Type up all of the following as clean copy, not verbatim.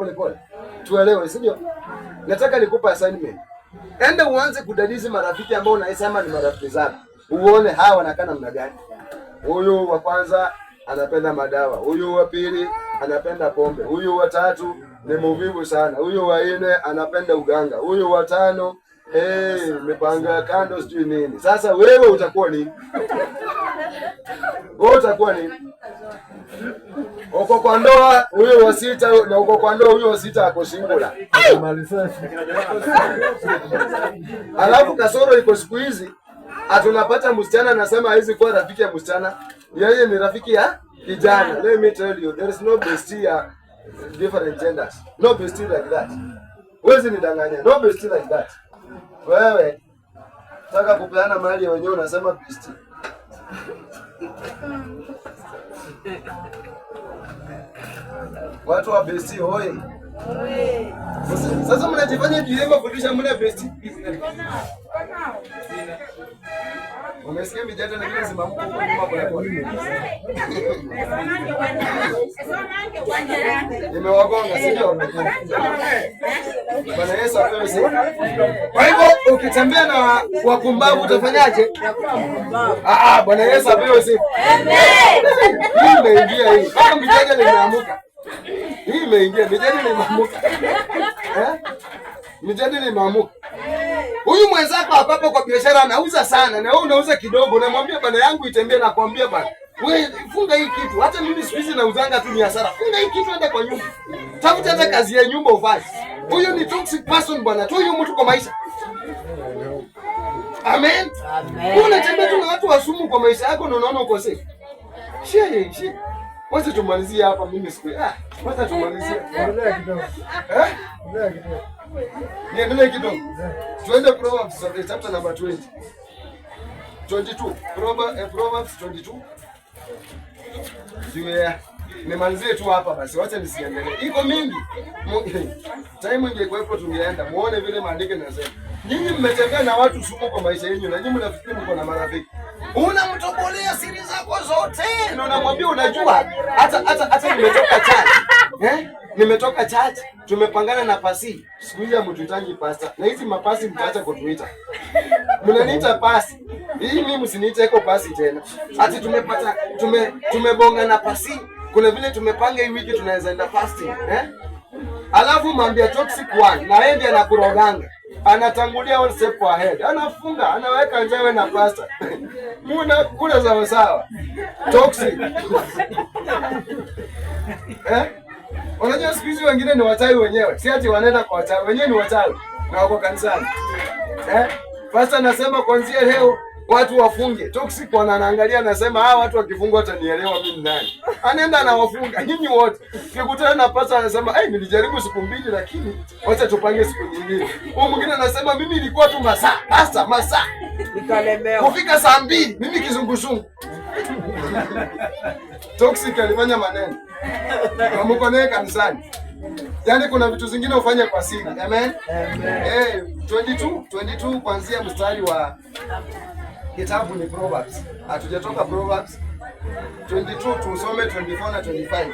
pole pole. Tuelewe, sio? Nataka nikupa assignment. Enda uanze kudadisi marafiki ambao unaisema ni marafiki zako. Uone hawa wanakaa namna gani. Huyu wa kwanza anapenda madawa, huyu wa pili anapenda pombe, huyu wa tatu ni mvivu sana, huyu wa nne anapenda uganga, huyu wa tano mipanga kando sijui nini. Sasa wewe utakuwa nini? Wewe utakuwa nini? Uko kwa ndoa huyo wa sita, na uko kwa ndoa huyo wa sita ako singula. Alafu kasoro iko siku hizi atunapata msichana anasema haizi kuwa rafiki ya msichana, yeye ni rafiki ya kijana. Let me tell you, there is no bestie ya different genders. No bestie like that. Wezi nidanganya, no bestie like that. Wewe taka kupeana mali ya wenyewe unasema bestie. Watu wa bestie hoi. Sasa mnajifanya kilema kufundisha mna bestie. Umesikia vijana na kile simamko kwa kwa nini? Nimewagonga sio? Bwana Yesu apewe sifa. Kwa hivyo ukitembea na wakumbavu utafanyaje? Bwana Yesu apewe sifa. Amen. Hii imeingia hii. Kama vijana limeamuka. Hii imeingia, vijana limeamuka. Vijana limeamuka. Huyu mwenzako hapo kwa biashara anauza sana na wewe unauza kidogo, namwambia bana yangu itembee, na kwambia bana wewe funga hii kitu. Hata mimi siku hizi nauzanga tu ni hasara. Funga hii kitu, enda kwa nyumba. Tafuta hata kazi ya nyumba ufanye. Huyu ni toxic person bwana. Tu huyu mtu kwa maisha. Amen. Amen. Unatembea tu na watu wasumu kwa maisha yako na unaona uko safe. Shee. Wacha tumalizie hapa mimi siku. Wacha tumalizie. Endelea kidogo. Niendelee kidogo. Tuende Proverbs chapter number 22. Proverbs 22. Nimalizie tu hapa basi, wacha nisiendelee. Iko mingi. Time ingekuwepo tungeenda. Muone vile maandiko yanasema. Nyinyi mmetembea na watu sumu kwa maisha yenu na nyinyi mnafikiri mko na marafiki. Unamtobolea siri zako zote. Na unamwambia unajua hata nimetoka church. Nimetoka church, tumepangana na pasi. Siku hizi mtuitangi pasta. Na hizi mapasi mtaacha kutuita. Mnaniita pasi. Hii mimi msiniite iko pasi tena. Ati tumebonga na pasi. Kuna vile tumepanga hii wiki tunaweza enda fasting, Alafu mwambia toxic one na yeye ndiye anakuroganga. Anatangulia one step ahead. Anafunga, anaweka njewe na pasta. Muna kula sawa sawa. Toxic. Unajua siku hizi wengine ni wachawi wenyewe. Si ati wanaenda kwa wachawi. Wenyewe ni wachawi na wako kanisani. Pastor anasema kuanzia leo watu wafunge. Toxic wanaangalia anasema watu wakifungwa watanielewa mimi ni nani. Anaenda anawafunga nyinyi wote. Ukikutana na pastor anasema nilijaribu siku 2 lakini wacha tupange siku nyingine. Huyo mwingine anasema mimi ilikuwa tu masaa. Pastor masaa. Nikalemewa. Kufika saa 2 mimi kizunguzungu. Toxic alifanya maneno. Mko naye kanisani. Yaani kuna vitu zingine ufanye kwa siri. Amen. 22 kuanzia mstari wa kitabu ni Proverbs. Hatujatoka Proverbs. 22 tusome 24 na 25.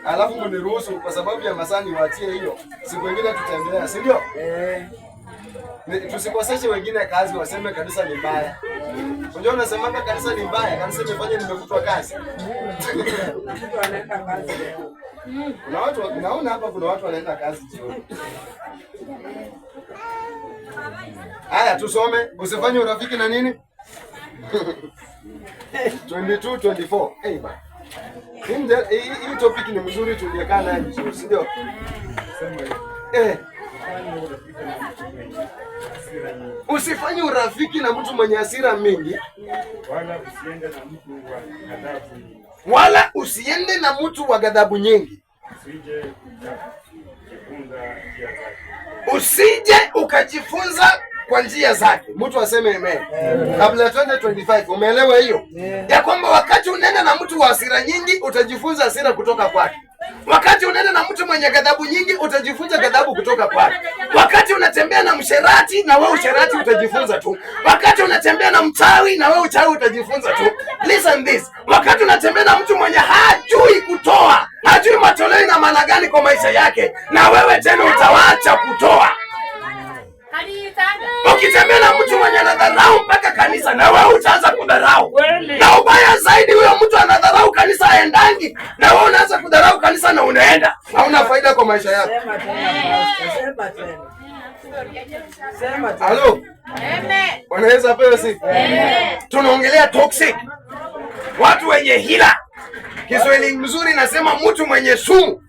Alafu mniruhusu kwa sababu ya masani waachie hiyo. Siku nyingine tutaendelea, si ndio? Tusikoseshe wengine kazi waseme kanisa ni mbaya. Unajua unasemanga kanisa ni mbaya, kanisa imefanya nimekutwa kazi. Kuna watu naona hapa kuna watu wanaenda kazi jioni. Haya tusome, usifanye urafiki na nini? 22-24. Ba. Hii topic ni mzuri tuliyekaa naye vizuri, si ndio? Usifanye urafiki na mtu mwenye hasira mingi, wala usiende na mtu wa ghadhabu nyingi. Usije ukajifunza kwa njia zake. Mtu aseme amen. Kabla 2025 umeelewa hiyo? Ya kwamba wakati unaenda na mtu wa hasira nyingi utajifunza hasira kutoka kwake. Wakati unaenda na mtu mwenye ghadhabu nyingi utajifunza ghadhabu kutoka kwake. Wakati unatembea na msherati na wewe usherati utajifunza tu. Wakati unatembea na mchawi na wewe uchawi utajifunza tu. Listen this. Wakati unatembea na mtu mwenye hajui kutoa, hajui maana gani kwa maisha yake, na wewe tena utawacha kutoa. Ukitembea na mtu mwenye anadharau mpaka kanisa, na wewe utaanza kudharau. Na ubaya zaidi, huyo mtu anadharau kanisa aendangi, na wewe unaanza kudharau kanisa na unaenda. Hauna faida kwa maisha yako. Halo. Amen. Wanaweza pewe sifa. Tunaongelea toxic. Watu wenye hila. Kiswahili mzuri nasema mtu mwenye sumu.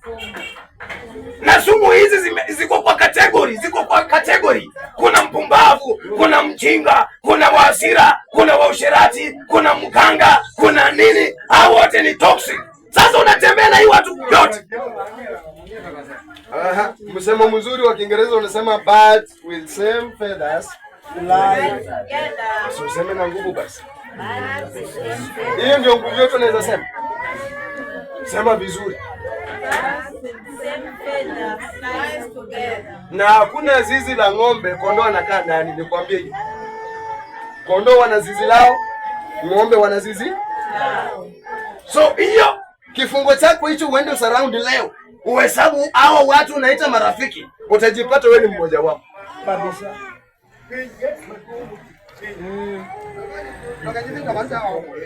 Na sumu hizi ziko kwa kategori. Kuna mpumbavu, kuna mjinga, kuna wasira, kuna wausherati, kuna mganga, kuna nini. Hao wote ni toxic. Sasa unatembea na hii watu yote. Msemo mzuri wa Kiingereza unasema birds with same feathers fly together. So useme na nguvu basi. Hiyo ndio nguvu yote unaweza sema. Sema vizuri. Na hakuna zizi la ng'ombe kondoo anakaa ndani, nikwambie hivi. Kondoo wana zizi lao, ng'ombe wana zizi lao. So hiyo kifungo chako hicho uende surround leo. Uhesabu hao watu unaita marafiki, utajipata wewe ni mmoja wao. Kabisa.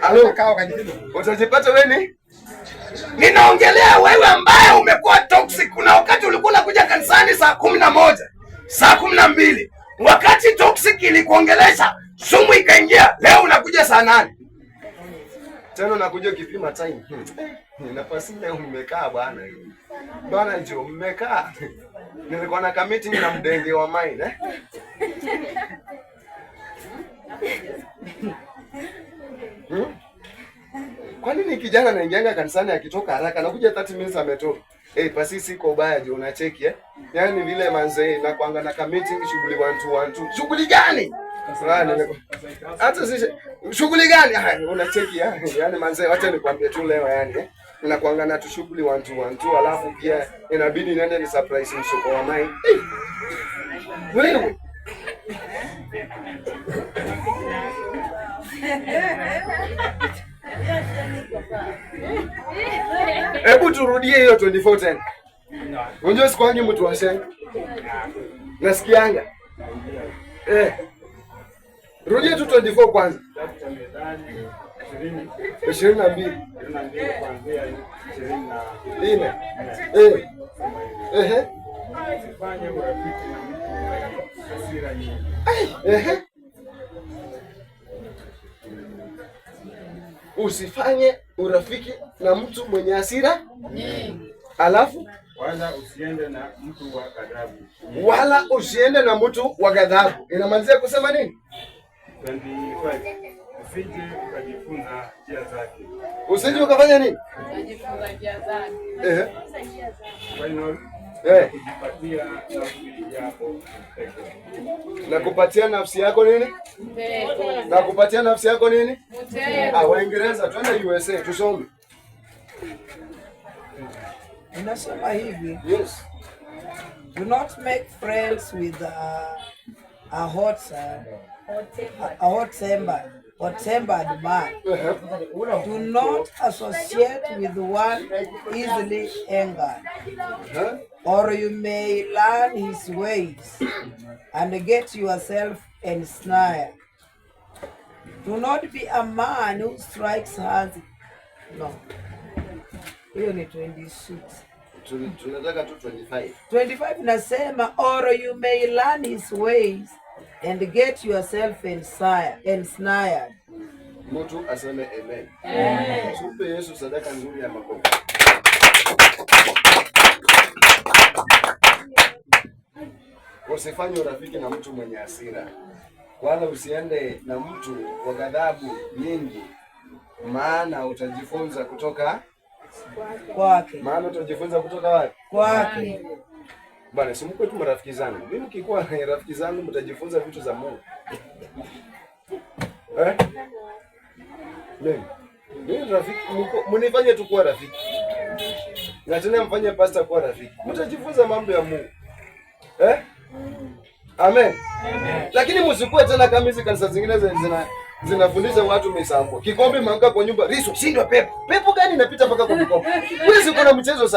Halo, utajipata wewe ni? Ninaongelea wewe ambaye umekuwa toxic. Kuna wakati ulikuwa unakuja kanisani saa 11, saa 12. Wakati toxic ilikuongelesha, sumu ikaingia, leo unakuja saa 8. Tena unakuja kipima time. Nafasi leo mmekaa bwana. Bwana njoo mmekaa. Nilikuwa na meeting na mdenge wa mine Kwa nini kijana anaingianga kanisani akitoka haraka anakuja 30 minutes ametoka? Pasi siko ubaya je unacheki Yaani vile manze na kuanga na meeting shughuli 1 Shughuli gani? Hata sisi shughuli gani? Unacheki Yaani manze wacha nikwambie tu leo na kuanga na tu shughuli 1 alafu pia inabidi niende ni surprise msoko wa mine. Wewe Hebu turudie hiyo 2410. Unajua sikwangi mtu wa shenga. Nasikianga. Rudia tu 24 kwanza. 22. Usifanye urafiki na mtu mwenye hasira nyingi. Alafu wala usiende na mtu wa ghadhabu. Wala usiende na mtu wa ghadhabu. Inamalizia kusema nini? 25. Usije ukajifunza njia zake. Usije ukafanya nini? Ukajifunza njia zake. Final. Kujipatia nafsi yako. Na kupatia nafsi yako nini? Na kupatia nafsi yako nini? Waingereza twende USA tusome. Unasema hivi. Yes. Do not make friends with a hot-tempered man. Do not associate with one easily angered, or you may learn his ways and get yourself ensnared. Do not be a man who strikes hard. No. Hiyo ni 26. Tunataka tu 25. 25 nasema or you may learn his ways and get yourself ensnared. Mtu aseme amen. Amen. Tupe Yesu sadaka nzuri ya makofi. Usifanye urafiki na mtu mwenye hasira. Wala usiende na mtu wa ghadhabu nyingi. Maana utajifunza kutoka kwake. Maana utajifunza kutoka wapi? Kwake. Bwana, si mko tu marafiki zangu. Mimi nikikuwa rafiki zangu mtajifunza vitu za Mungu. Mimi rafiki mnifanye tu kuwa rafiki. Na tena mfanye pastor kuwa rafiki. Mtajifunza mambo ya Mungu. Amen. Amen. Lakini msikuwe tena kama hizi kanisa zingine zinafundisha watu misambo. Kikombe manga kwa nyumba, riso shindwa pepo. Pepo gani inapita mpaka kwa kikombe? Wewe uko na mchezo